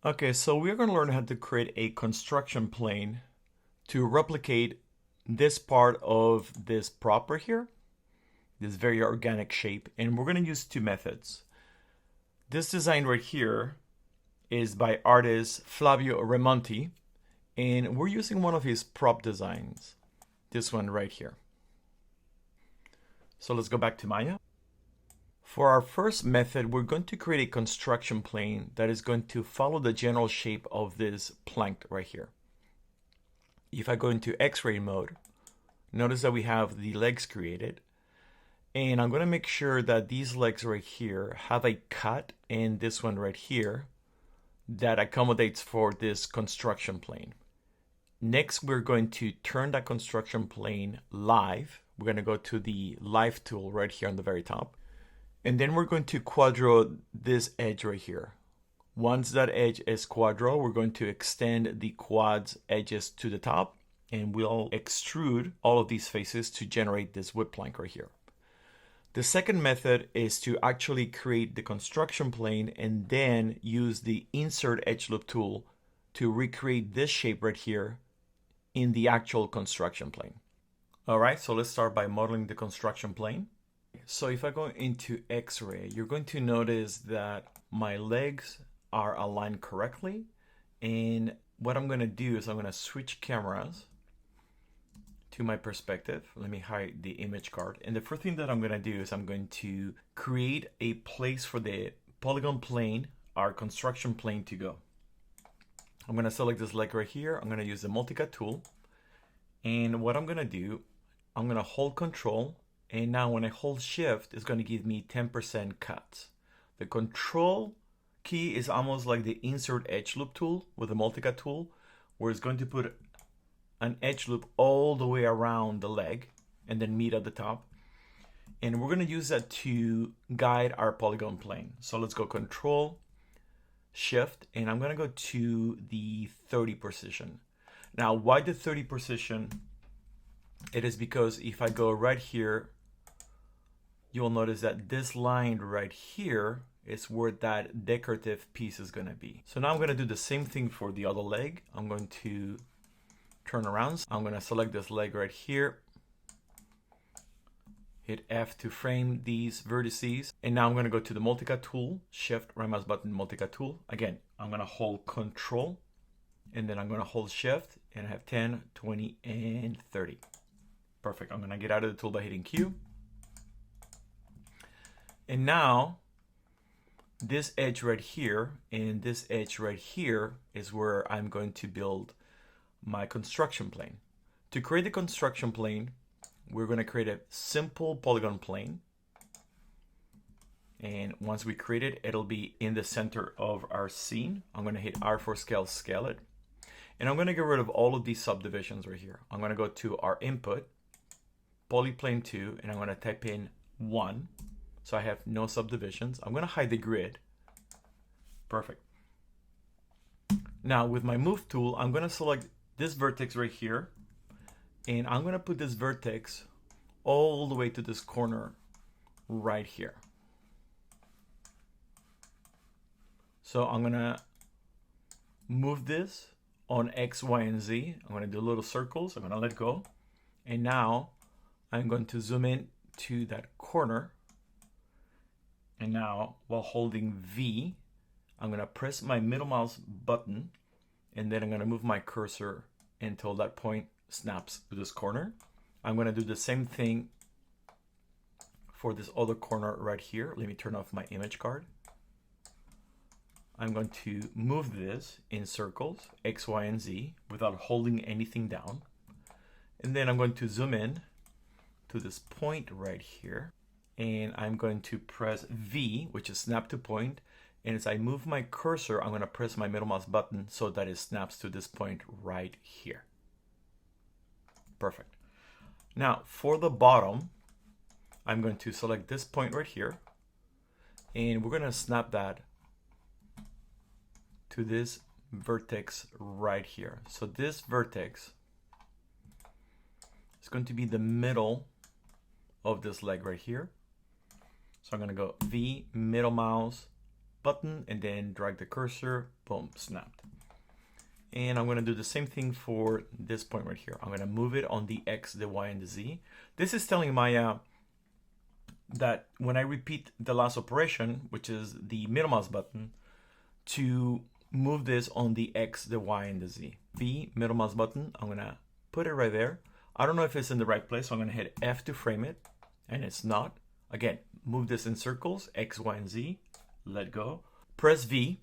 Okay, so we're going to learn how to create a construction plane to replicate this part of this prop right here, this very organic shape, and we're going to use two methods. This design right here is by artist Flavio Remonti, and we're using one of his prop designs, this one right here. So let's go back to Maya. For our first method, we're going to create a construction plane that is going to follow the general shape of this plank right here. If I go into X-ray mode, notice that we have the legs created. And I'm going to make sure that these legs right here have a cut, and this one right here that accommodates for this construction plane. Next, we're going to turn that construction plane live. We're going to go to the live tool right here on the very top. And then we're going to quadro this edge right here. Once that edge is quadro, we're going to extend the quad's edges to the top, and we'll extrude all of these faces to generate this wood plank right here. The second method is to actually create the construction plane and then use the insert edge loop tool to recreate this shape right here in the actual construction plane. All right, so let's start by modeling the construction plane. So if I go into X-ray, you're going to notice that my legs are aligned correctly. And what I'm going to do is I'm going to switch cameras to my perspective. Let me hide the image card. And the first thing that I'm going to do is I'm going to create a place for the polygon plane, our construction plane, to go. I'm going to select this leg right here. I'm going to use the multicut tool. And what I'm going to do, I'm going to hold Control. And now when I hold Shift, it's going to give me 10% cuts. The Control key is almost like the Insert Edge Loop tool with the multicut tool, where it's going to put an edge loop all the way around the leg and then meet at the top. And we're going to use that to guide our polygon plane. So let's go Control, Shift, and I'm going to go to the 30 position. Now, why the 30 position? It is because if I go right here, you'll notice that this line right here is where that decorative piece is going to be. So now I'm going to do the same thing for the other leg. I'm going to turn around. I'm going to select this leg right here. Hit F to frame these vertices. And now I'm going to go to the multicut tool, Shift, right mouse button, multicut tool. Again, I'm going to hold Control, and then I'm going to hold Shift, and I have 10, 20, and 30. Perfect. I'm going to get out of the tool by hitting Q. And now this edge right here and this edge right here is where I'm going to build my construction plane. To create the construction plane, we're going to create a simple polygon plane. And once we create it, it'll be in the center of our scene. I'm going to hit R for scale, scale it. And I'm going to get rid of all of these subdivisions right here. I'm going to go to our input, polyplane 2, and I'm going to type in 1. So I have no subdivisions. I'm going to hide the grid. Perfect. Now with my move tool, I'm going to select this vertex right here. And I'm going to put this vertex all the way to this corner right here. So I'm going to move this on X, Y, and Z. I'm going to do little circles. I'm going to let go. And now I'm going to zoom in to that corner. And now, while holding V, I'm going to press my middle mouse button, and then I'm going to move my cursor until that point snaps to this corner. I'm going to do the same thing for this other corner right here. Let me turn off my image card. I'm going to move this in circles, X, Y, and Z, without holding anything down. And then I'm going to zoom in to this point right here. And I'm going to press V, which is snap to point. And as I move my cursor, I'm going to press my middle mouse button so that it snaps to this point right here. Perfect. Now for the bottom, I'm going to select this point right here. And we're going to snap that to this vertex right here. So this vertex is going to be the middle of this leg right here. So I'm going to go V, middle mouse, button and then drag the cursor, boom, snapped. And I'm going to do the same thing for this point right here. I'm going to move it on the X, the Y, and the Z. This is telling Maya that when I repeat the last operation, which is the middle mouse button, to move this on the X, the Y, and the Z. V, middle mouse button, I'm going to put it right there. I don't know if it's in the right place, so I'm going to hit F to frame it, and it's not. Again, move this in circles, X, Y, and Z, let go. Press V.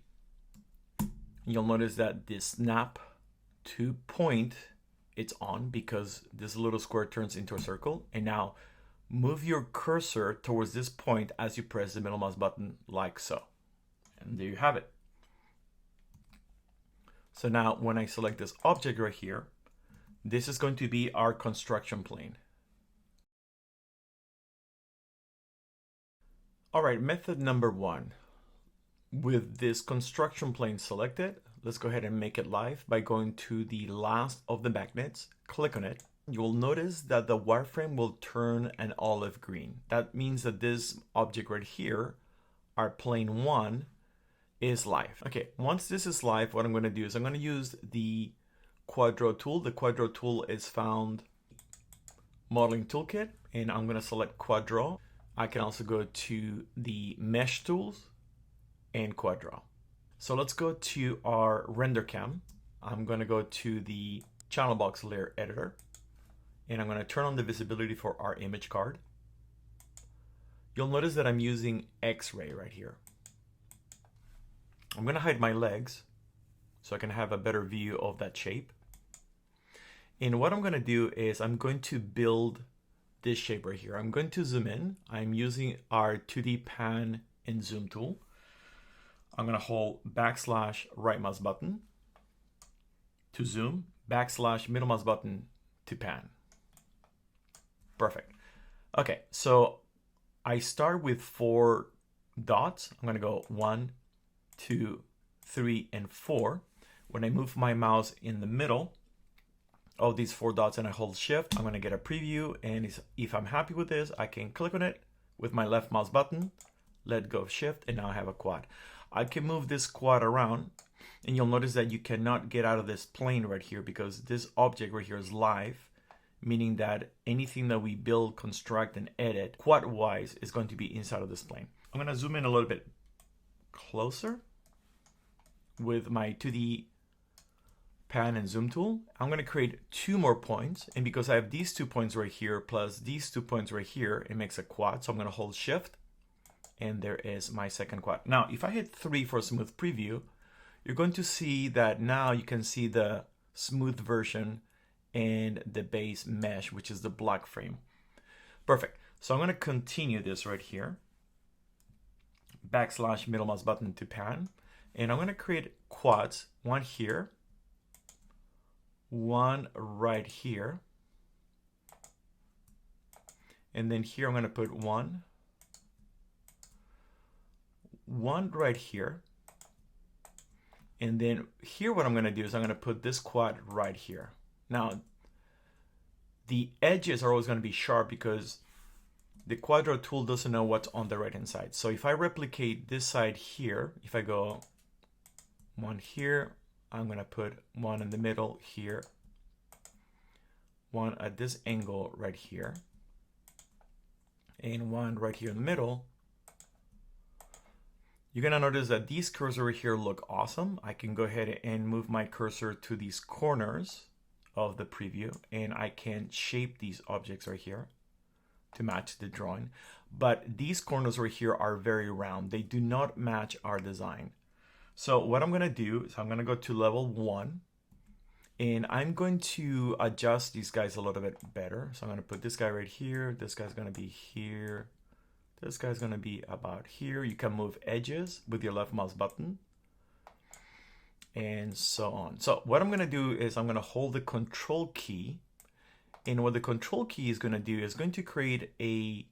You'll notice that the snap to point, it's on because this little square turns into a circle. And now move your cursor towards this point as you press the middle mouse button like so. And there you have it. So now when I select this object right here, this is going to be our construction plane. All right, method number 1. With this construction plane selected, let's go ahead and make it live by going to the last of the magnets, click on it. You'll notice that the wireframe will turn an olive green. That means that this object right here, our plane 1, is live. Okay, once this is live, what I'm going to do is I'm going to use the Quadro tool. The Quadro tool is found modeling toolkit, and I'm going to select Quadro. I can also go to the mesh tools and Quadro. So let's go to our render cam. I'm going to go to the channel box layer editor, and I'm going to turn on the visibility for our image card. You'll notice that I'm using X-ray right here. I'm going to hide my legs so I can have a better view of that shape. And what I'm going to do is I'm going to build this shape right here. I'm going to zoom in. I'm using our 2D pan and zoom tool. I'm going to hold backslash right mouse button to zoom, backslash middle mouse button to pan. Perfect. Okay, so I start with 4 dots. I'm going to go 1, 2, 3, and 4. When I move my mouse in the middle of these 4 dots and I hold shift, I'm going to get a preview. And if I'm happy with this, I can click on it with my left mouse button, let go of shift, and now I have a quad. I can move this quad around, and you'll notice that you cannot get out of this plane right here because this object right here is live, meaning that anything that we build, construct, and edit quad-wise is going to be inside of this plane. I'm going to zoom in a little bit closer with my 2D pan and zoom tool. I'm going to create 2 more points, and because I have these 2 points right here plus these 2 points right here, it makes a quad. So I'm going to hold shift, and there is my second quad. Now, if I hit 3 for a smooth preview, you're going to see that now you can see the smooth version and the base mesh, which is the black frame. Perfect. So I'm going to continue this right here. Backslash middle mouse button to pan. And I'm going to create quads. 1 here. 1 right here. And then here I'm going to put 1. 1 right here. And then here what I'm going to do is I'm going to put this quad right here. Now, the edges are always going to be sharp because the Quadro tool doesn't know what's on the right hand side. So if I replicate this side here, if I go 1 here, I'm going to put 1 in the middle here, 1 at this angle right here, and 1 right here in the middle. You're going to notice that these cursors over here look awesome. I can go ahead and move my cursor to these corners of the preview, and I can shape these objects right here to match the drawing. But these corners right here are very round. They do not match our design. So what I'm going to do is I'm going to go to level 1, and I'm going to adjust these guys a little bit better. So I'm going to put this guy right here. This guy's going to be here. This guy's going to be about here. You can move edges with your left mouse button and so on. So what I'm going to do is I'm going to hold the control key, and what the control key is going to do is going to create a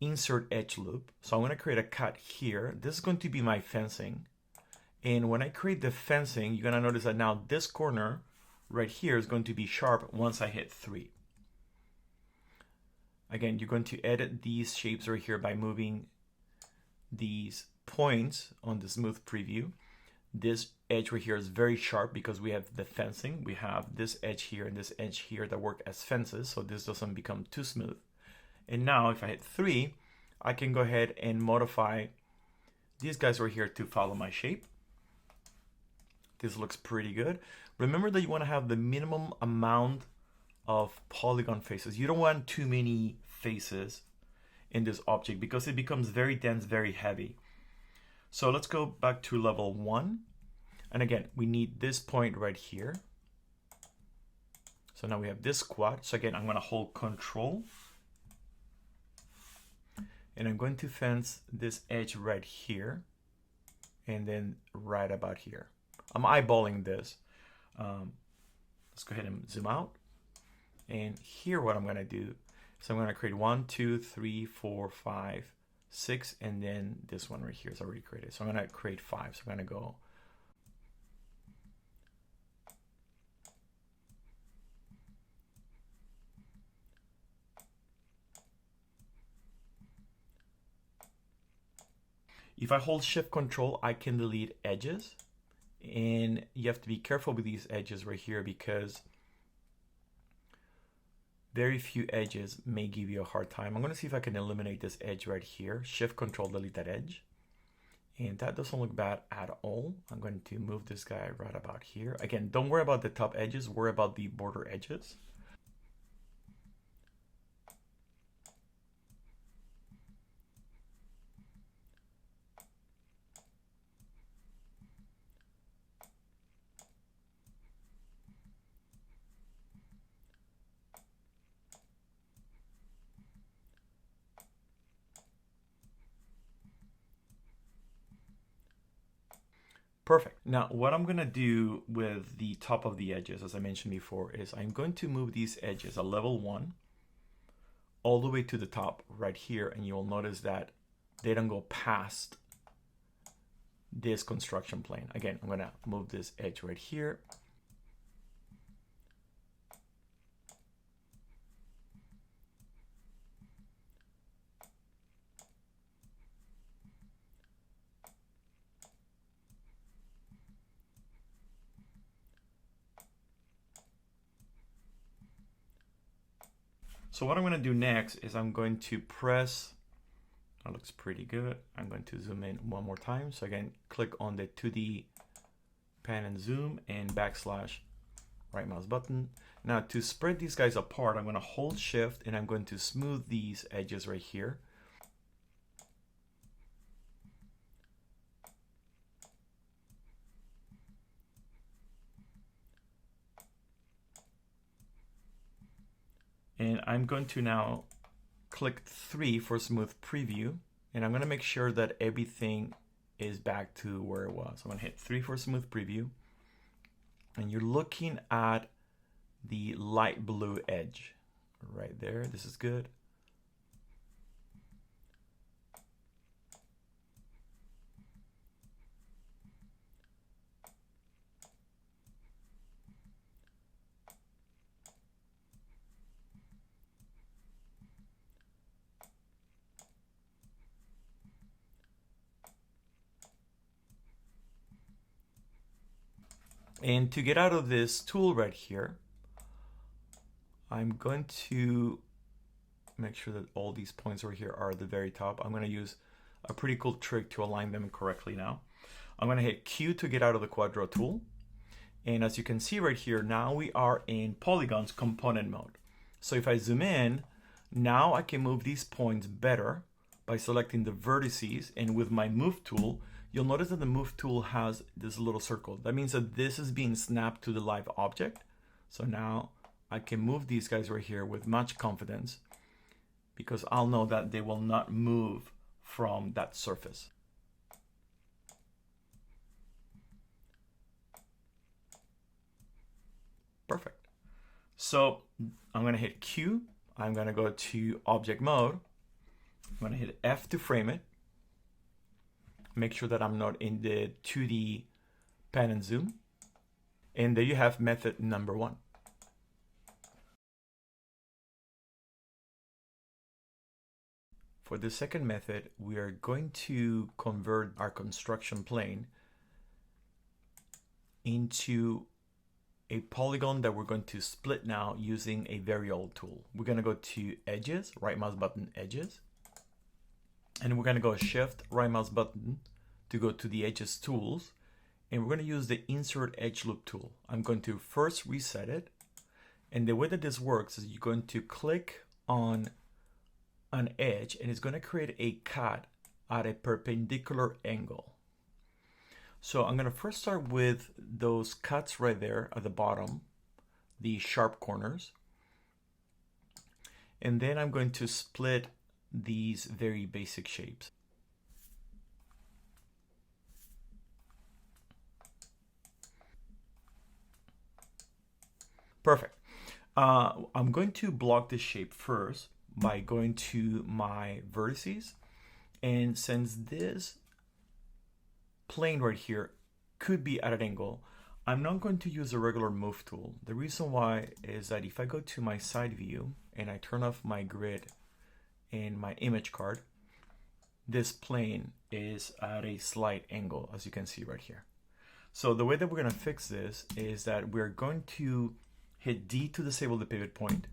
insert edge loop. So I'm going to create a cut here. This is going to be my fencing. And when I create the fencing, you're going to notice that now this corner right here is going to be sharp once I hit 3. Again, you're going to edit these shapes right here by moving these points on the smooth preview. This edge right here is very sharp because we have the fencing. We have this edge here and this edge here that work as fences, so this doesn't become too smooth. And now if I hit 3, I can go ahead and modify these guys right here to follow my shape. This looks pretty good. Remember that you want to have the minimum amount of polygon faces. You don't want too many faces in this object because it becomes very dense, very heavy. So let's go back to level 1. And again, we need this point right here. So now we have this quad. So again, I'm going to hold Control. And I'm going to fence this edge right here. And then right about here. I'm eyeballing this. Let's go ahead and zoom out. And here what I'm going to do is I'm going to create 1, 2, 3, 4, 5, 6, and then this one right here is already created. So I'm going to create 5. So I'm going to go if I hold Shift Control, I can delete edges. And you have to be careful with these edges right here because very few edges may give you a hard time. I'm going to see if I can eliminate this edge right here. Shift Control, delete that edge. And that doesn't look bad at all. I'm going to move this guy right about here. Again, don't worry about the top edges, worry about the border edges. Perfect. Now, what I'm going to do with the top of the edges, as I mentioned before, is I'm going to move these edges a level 1 all the way to the top right here. And you'll notice that they don't go past this construction plane. Again, I'm going to move this edge right here. So what I'm going to do next is I'm going to press, that looks pretty good. I'm going to zoom in one more time. So again, click on the 2D pan and zoom and backslash right mouse button. Now to spread these guys apart, I'm going to hold Shift and I'm going to smooth these edges right here. And I'm going to now click 3 for smooth preview. And I'm going to make sure that everything is back to where it was. I'm going to hit 3 for smooth preview. And you're looking at the light blue edge right there. This is good. And to get out of this tool right here, I'm going to make sure that all these points over here are at the very top. I'm going to use a pretty cool trick to align them correctly now. I'm going to hit Q to get out of the Quadro tool. And as you can see right here, now we are in polygons component mode. So if I zoom in, now I can move these points better by selecting the vertices, and with my move tool, you'll notice that the move tool has this little circle. That means that this is being snapped to the live object. So now I can move these guys right here with much confidence because I'll know that they will not move from that surface. Perfect. So I'm going to hit Q. I'm going to go to object mode. I'm going to hit F to frame it. Make sure that I'm not in the 2D pan and zoom. And there you have method number 1. For the second method, we are going to convert our construction plane into a polygon that we're going to split now using a very old tool. We're going to go to Edges, right mouse button, Edges, and we're going to go Shift, right mouse button to go to the Edges tools, and we're going to use the Insert Edge Loop tool. I'm going to first reset it, and the way that this works is you're going to click on an edge, and it's going to create a cut at a perpendicular angle. So I'm going to first start with those cuts right there at the bottom, the sharp corners. And then I'm going to split these very basic shapes. Perfect. I'm going to block this shape first by going to my vertices. And since this plane right here could be at an angle, I'm not going to use a regular move tool. The reason why is that if I go to my side view and I turn off my grid and my image card, this plane is at a slight angle, as you can see right here. So the way that we're going to fix this is that we're going to hit D to disable the pivot point,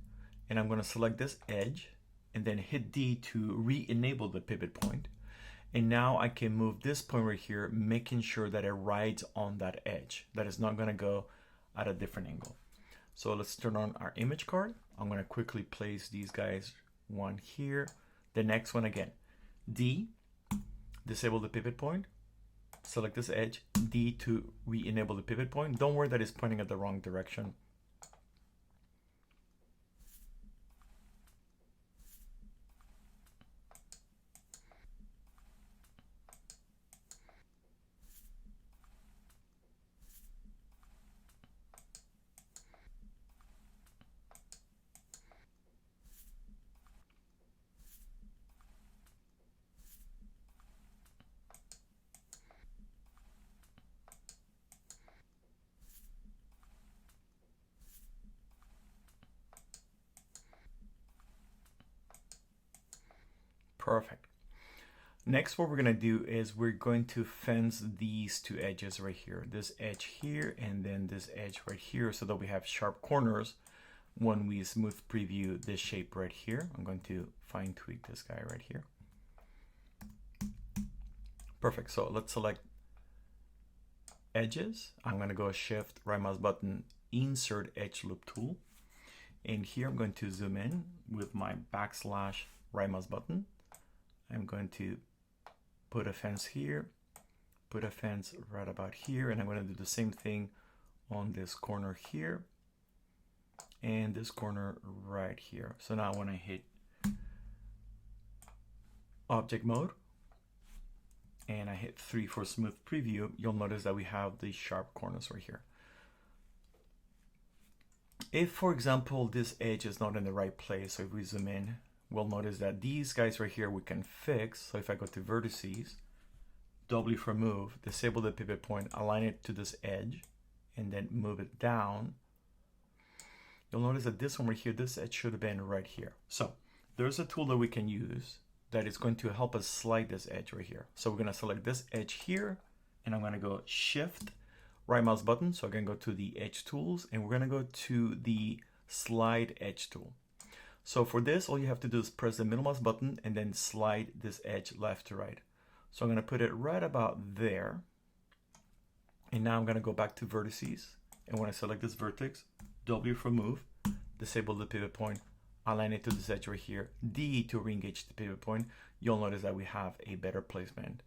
and I'm going to select this edge and then hit D to re-enable the pivot point. And now I can move this point right here, making sure that it rides on that edge, that is not going to go at a different angle. So let's turn on our image card. I'm going to quickly place these guys, one here, the next one again. D, disable the pivot point, select this edge, D to re-enable the pivot point. Don't worry that it's pointing at the wrong direction. Perfect. Next, what we're going to do is we're going to fence these two edges right here. This edge here and then this edge right here, so that we have sharp corners when we smooth preview this shape right here. I'm going to fine tweak this guy right here. Perfect. So let's select edges. I'm going to go Shift, right mouse button, Insert Edge Loop tool. And here I'm going to zoom in with my backslash right mouse button. I'm going to put a fence here, put a fence right about here, and I'm going to do the same thing on this corner here and this corner right here. So now when I hit object mode and I hit 3 for smooth preview, you'll notice that we have these sharp corners right here. If, for example, this edge is not in the right place, so if we zoom in, we'll notice that these guys right here we can fix. So if I go to vertices, W for move, disable the pivot point, align it to this edge, and then move it down, you'll notice that this one right here, this edge should have been right here. So there's a tool that we can use that is going to help us slide this edge right here. So we're going to select this edge here, and I'm going to go Shift, right mouse button, so I can go to the edge tools, and we're going to go to the slide edge tool. So for this, all you have to do is press the middle mouse button and then slide this edge left to right. So I'm going to put it right about there. And now I'm going to go back to vertices. And when I select this vertex, W for move, disable the pivot point, align it to this edge right here, D to re-engage the pivot point. You'll notice that we have a better placement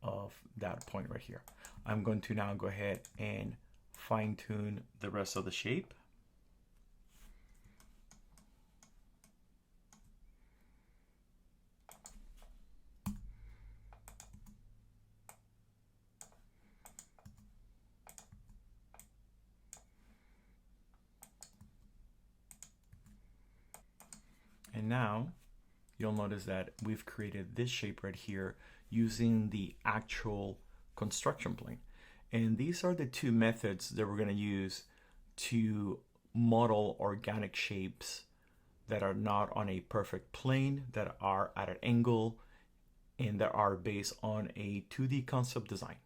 of that point right here. I'm going to now go ahead and fine tune the rest of the shape. And now you'll notice that we've created this shape right here using the actual construction plane. And these are the two methods that we're going to use to model organic shapes that are not on a perfect plane, that are at an angle, and that are based on a 2D concept design.